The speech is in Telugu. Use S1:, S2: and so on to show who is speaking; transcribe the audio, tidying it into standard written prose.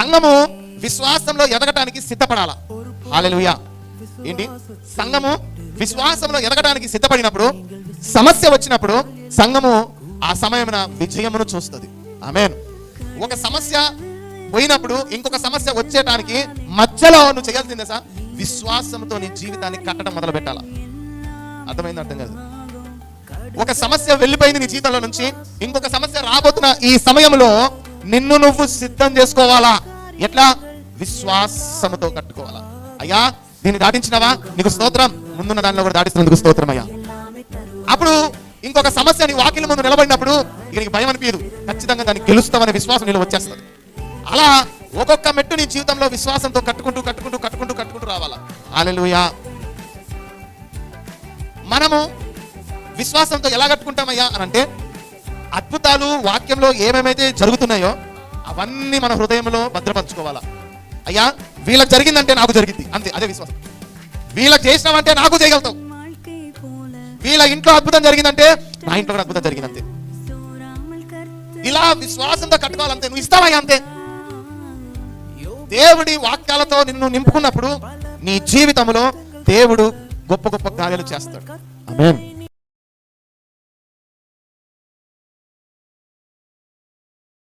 S1: సంఘము విశ్వాసంలో ఎదగటానికి సిద్ధపడాలా. హల్లెలూయా. ఏంటి? సంఘము విశ్వాసంలో ఎదగడానికి సిద్ధపడినప్పుడు, సమస్య వచ్చినప్పుడు సంఘము ఆ సమయమున విజయమును చూస్తుంది. ఆమేన్. ఒక సమస్య పోయినప్పుడు ఇంకొక సమస్య వచ్చేటానికి మధ్యలో నువ్వు చేయాల్సిందే సార్, విశ్వాసంతో నీ జీవితాన్ని కట్టడం మొదలు పెట్టాలా. అర్థమైంది? అర్థం కాదు. ఒక సమస్య వెళ్ళిపోయింది నీ జీవితంలో నుంచి, ఇంకొక సమస్య రాబోతున్న ఈ సమయంలో నిన్ను నువ్వు సిద్ధం చేసుకోవాలా. ఎట్లా? విశ్వాసముతో కట్టుకోవాలా. అయ్యా దీన్ని దాటించినవా, నీకు స్తోత్రం. ముందున్న దానిలో కూడా దాటిస్తున్నందుకు స్తోత్రం అయ్యా. అప్పుడు ఇంకొక సమస్య నీ వాకిలి ముందు నిలబడినప్పుడు ఇక నీకు భయం అనిపించదు, ఖచ్చితంగా దాన్ని గెలుస్తామనే విశ్వాసం నీలో వచ్చేస్తుంది. అలా ఒక్కొక్క మెట్టు నీ జీవితంలో విశ్వాసంతో కట్టుకుంటూ కట్టుకుంటూ కట్టుకుంటూ కట్టుకుంటూ రావాలా. హల్లెలూయా. మనము విశ్వాసంతో ఎలా కట్టుకుంటామయ్యా అని అంటే, అద్భుతాలు వాక్యంలో ఏమేమైతే జరుగుతున్నాయో అవన్నీ మన హృదయంలో భద్రపరచుకోవాలా. అయ్యా వీళ్ళకి జరిగిందంటే నాకు జరిగింది అంతే, అదే విశ్వాసం. వీళ్ళకి చేసినావంటే నాకు చేయగలుగుతావు. వీళ్ళ ఇంట్లో అద్భుతం జరిగిందంటే నా ఇంట్లో కూడా అద్భుతం జరిగిందంతే. ఇలా విశ్వాసంతో కట్టుకోవాలంతే. నువ్వు ఇస్తావయ్యా అంతే. దేవుడి వాక్యాలతో నిన్ను నింపుకున్నప్పుడు నీ జీవితంలో దేవుడు గొప్ప గొప్ప కార్యాలు చేస్తాడు. ఆమేన్.